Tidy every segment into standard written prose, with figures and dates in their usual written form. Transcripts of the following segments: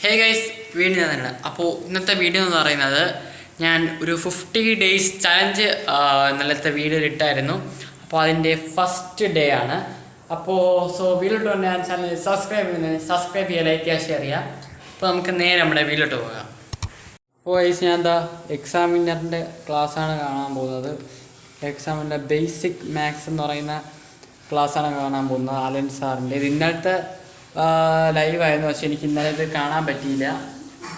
Hey guys, വീണ്ടും ഞാനാണ്. അപ്പോൾ ഇന്നത്തെ വീഡിയോ എന്ന് പറയുന്നത് ഞാൻ ഒരു 50 days ചലഞ്ച് ഇന്നലത്തെ വീഡിയോയിൽ ഇട്ടായിരുന്നു. അപ്പോൾ അതിൻ്റെ ഫസ്റ്റ് ഡേ ആണ്. അപ്പോൾ വീഡിയോട്ട് വന്ന് ഞാൻ ചാനൽ സബ്സ്ക്രൈബ് ചെയ്യുക, ലൈക്ക് ചെയ്യുക, ഷെയർ ചെയ്യുക. അപ്പോൾ നമുക്ക് നേരെ നമ്മുടെ വീഡിയോട്ട് പോകാം. അപ്പോൾ ഗൈസ്, ഞാൻ എക്സാമിനറിൻ്റെ ക്ലാസ്സാണ് കാണാൻ പോകുന്നത്. എക്സാമിൻ്റെ ബേസിക് മാത്സ് എന്ന് പറയുന്ന ക്ലാസ്സാണ് കാണാൻ പോകുന്നത്, ആലൻ സാറിൻ്റെ. ഇത് ഇന്നലത്തെ ലൈവായിരുന്നു, പക്ഷെ എനിക്ക് ഇന്നലെ ഇത് കാണാൻ പറ്റിയില്ല.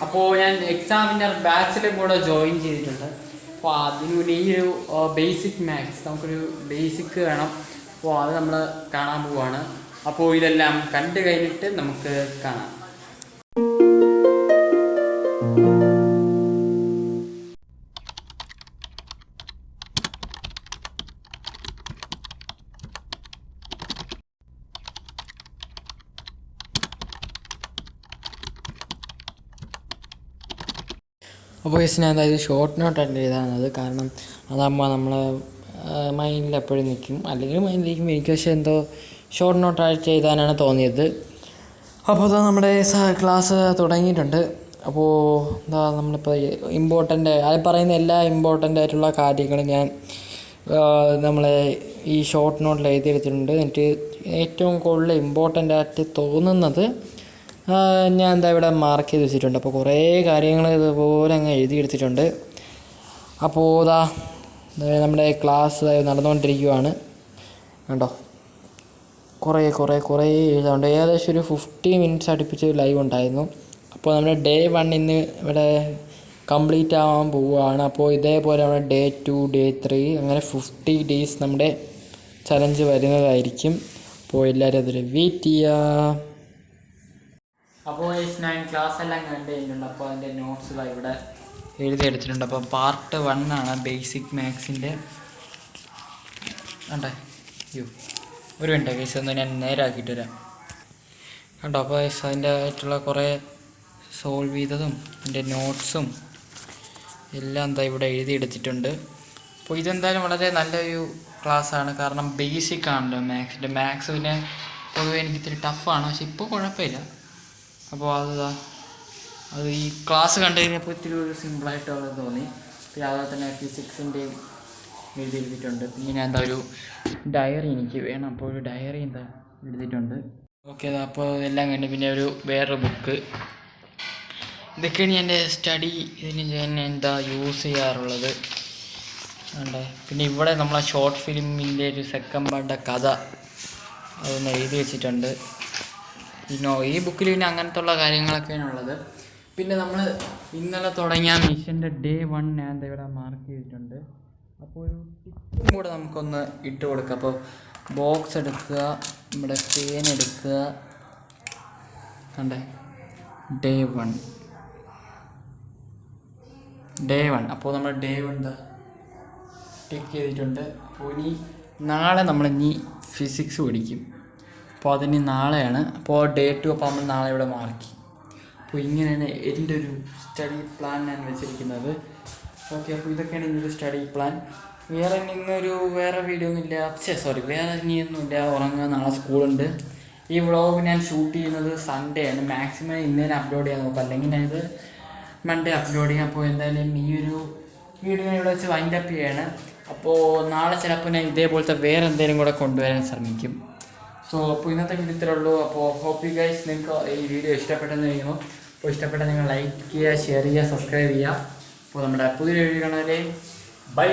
അപ്പോൾ ഞാൻ എക്സാമിൻ്റെ ബാച്ചിലും കൂടെ ജോയിൻ ചെയ്തിട്ടുണ്ട്. അപ്പോൾ അതിനുവേണ്ടി ഈ ഒരു ബേസിക് മാത്സ് നമുക്കൊരു ബേസിക് വേണം. അപ്പോൾ അത് നമ്മൾ കാണാൻ പോവുകയാണ്. അപ്പോൾ ഇതെല്ലാം കണ്ടു കഴിഞ്ഞിട്ട് നമുക്ക് കാണാം. അപ്പോൾ ഞാൻ അതായത് ഷോർട്ട് നോട്ടായിട്ട് എഴുതാനത്, കാരണം അതാകുമ്പോൾ നമ്മൾ മൈൻഡിൽ എപ്പോഴും നിൽക്കും, അല്ലെങ്കിൽ മൈൻഡിലേക്കും എനിക്ക് പക്ഷേ എന്തോ ഷോർട്ട് നോട്ടായിട്ട് എഴുതാനാണ് തോന്നിയത്. അപ്പോൾ നമ്മുടെ ക്ലാസ് തുടങ്ങിയിട്ടുണ്ട്. അപ്പോൾ നമ്മളിപ്പോൾ അത് പറയുന്ന എല്ലാ ഇമ്പോർട്ടൻ്റ് ആയിട്ടുള്ള കാര്യങ്ങളും ഞാൻ നമ്മളെ ഈ ഷോർട്ട് നോട്ടിൽ എഴുതിയെടുത്തിട്ടുണ്ട്. എനിക്ക് ഏറ്റവും കൂടുതൽ ഇമ്പോർട്ടൻ്റ് ആയിട്ട് തോന്നുന്നത് ഞാൻ ഇവിടെ മാർക്ക് ചെയ്ത് വെച്ചിട്ടുണ്ട്. അപ്പോൾ കുറേ കാര്യങ്ങൾ ഇതുപോലെ അങ്ങ് എഴുതിയെടുത്തിട്ടുണ്ട്. അപ്പോൾ നമ്മുടെ ക്ലാസ് നടന്നുകൊണ്ടിരിക്കുകയാണ്. കണ്ടോ, കുറേ എഴുതാറുണ്ട്. ഏകദേശം ഒരു 50 minutes അടുപ്പിച്ച് ലൈവ് ഉണ്ടായിരുന്നു. അപ്പോൾ നമ്മുടെ ഡേ 1 ഇന്ന് ഇവിടെ കംപ്ലീറ്റ് ആവാൻ പോവുകയാണ്. അപ്പോൾ ഇതേപോലെ നമ്മുടെ ഡേ 2, ഡേ 3 അങ്ങനെ 50 days നമ്മുടെ ചലഞ്ച് വരുന്നതായിരിക്കും. അപ്പോൾ എല്ലാവരും അതിൽ വെയിറ്റ് ചെയ്യുക. അപ്പോൾ ഞാൻ ക്ലാസ് എല്ലാം കണ്ടു കഴിഞ്ഞിട്ടുണ്ട്. അപ്പോൾ അതിൻ്റെ നോട്ട്സ് ഇവിടെ എഴുതിയെടുത്തിട്ടുണ്ട്. അപ്പോൾ പാർട്ട് 1 ആണ് ബേസിക് മാത്സിൻ്റെ. കണ്ടേ, ഒരു മിനിറ്റ് കേസ് ഒന്ന് ഞാൻ നേരാക്കിയിട്ട് വരാം. കണ്ടോ, അപ്പോൾ അതിൻ്റെ ആയിട്ടുള്ള കുറേ സോൾവ് ചെയ്തതും അതിൻ്റെ നോട്ട്സും എല്ലാം ഇവിടെ എഴുതിയെടുത്തിട്ടുണ്ട്. അപ്പോൾ ഇതെന്തായാലും വളരെ നല്ലൊരു ക്ലാസ്സാണ്, കാരണം ബേസിക് ആണല്ലോ മാത്സിൻ്റെ. മാത്സ് പിന്നെ പൊതുവെ എനിക്ക് ഇത്തിരി ടഫാണ്, പക്ഷെ ഇപ്പോൾ കുഴപ്പമില്ല. അപ്പോൾ അത് ഈ ക്ലാസ് കണ്ടു കഴിഞ്ഞപ്പോൾ ഇത്തിരി ഒരു സിമ്പിളായിട്ട് അവിടെ തോന്നി. പിന്നെ അതുപോലെ തന്നെ ഫിസിക്സിൻ്റെയും എഴുതിയിട്ടുണ്ട്. പിന്നെ ഒരു ഡയറി എനിക്ക് വേണം, അപ്പോൾ ഒരു ഡയറി എഴുതിയിട്ടുണ്ട്. ഓക്കെ, അപ്പോൾ എല്ലാം കണ്ട് പിന്നെ വേറൊരു ബുക്ക്. ഇതൊക്കെയാണ് എൻ്റെ സ്റ്റഡി. ഇതിന് ഞാൻ യൂസ് ചെയ്യാറുള്ളത്. പിന്നെ ഇവിടെ നമ്മളെ ഷോർട്ട് ഫിലിമിൻ്റെ ഒരു സെക്കൻഡ് പാർട്ടിൻ്റെ കഥ അതൊന്ന് എഴുതി വെച്ചിട്ടുണ്ട്. ഈ ബുക്കിൽ പിന്നെ അങ്ങനത്തെ ഉള്ള കാര്യങ്ങളൊക്കെയാണ് ഉള്ളത്. പിന്നെ നമ്മൾ ഇന്നലെ തുടങ്ങിയ മിഷൻ്റെ ഡേ 1 ഞാൻ ഇവിടെ മാർക്ക് ചെയ്തിട്ടുണ്ട്. അപ്പോൾ ഒരു ടിപ്പും കൂടെ നമുക്കൊന്ന് ഇട്ട് കൊടുക്കാം. അപ്പോൾ ബോക്സ് എടുക്കുക, നമ്മുടെ പെൻ എടുക്കുക. ഡേ 1 അപ്പോൾ നമ്മൾ ഡേ 1 ടിക്ക് ചെയ്തിട്ടുണ്ട്. അപ്പോൾ ഇനി നാളെ നമ്മൾ ഫിസിക്സ് പഠിക്കും. അപ്പോൾ അതിന് നാളെയാണ്. അപ്പോൾ ഡേ 2 അപ്പോൾ നമ്മൾ നാളെ ഇവിടെ മാർക്ക് ചെയ്യും. അപ്പോൾ ഇങ്ങനെയാണ് എൻ്റെ ഒരു സ്റ്റഡി പ്ലാൻ ഞാൻ വെച്ചിരിക്കുന്നത്. ഓക്കെ, അപ്പോൾ ഇതൊക്കെയാണ് ഇന്നൊരു സ്റ്റഡി പ്ലാൻ. വേറെ വീഡിയോ ഒന്നുമില്ല. വേറെ ഇനിയൊന്നുമില്ല. ഉറങ്ങുക, നാളെ സ്കൂളുണ്ട്. ഈ വ്ളോഗ് ഞാൻ ഷൂട്ട് ചെയ്യുന്നത് സൺഡേ ആണ്. മാക്സിമം ഇന്ന് തന്നെ അപ്ലോഡ് ചെയ്യാൻ നോക്കാം, അല്ലെങ്കിൽ ഞാനിത് മൺഡേ അപ്ലോഡ് ചെയ്യാം. അപ്പോൾ എന്തായാലും ഈ ഒരു വീഡിയോ ഇവിടെ വെച്ച് വൈൻഡ് അപ്പ് ചെയ്യാണ്. അപ്പോൾ നാളെ ചിലപ്പോൾ ഞാൻ ഇതേപോലത്തെ വേറെ എന്തെങ്കിലും കൂടെ കൊണ്ടുവരാൻ ശ്രമിക്കും. അപ്പോൾ ഇന്നത്തെ വീഡിയോ ഇത്രേ ഉള്ളൂ. അപ്പോൾ ഹോപ്പ് യു ഗൈസ് നിങ്ങൾക്ക് ഈ വീഡിയോ ഇഷ്ടപ്പെട്ടെന്ന് കഴിയുമ്പോൾ, അപ്പോൾ ഇഷ്ടപ്പെട്ടാൽ നിങ്ങൾ ലൈക്ക് ചെയ്യുക, ഷെയർ ചെയ്യുക, സബ്സ്ക്രൈബ് ചെയ്യുക. അപ്പോൾ നമ്മുടെ പുതിയൊരു വീഡിയോ കാണാതെ ബൈ.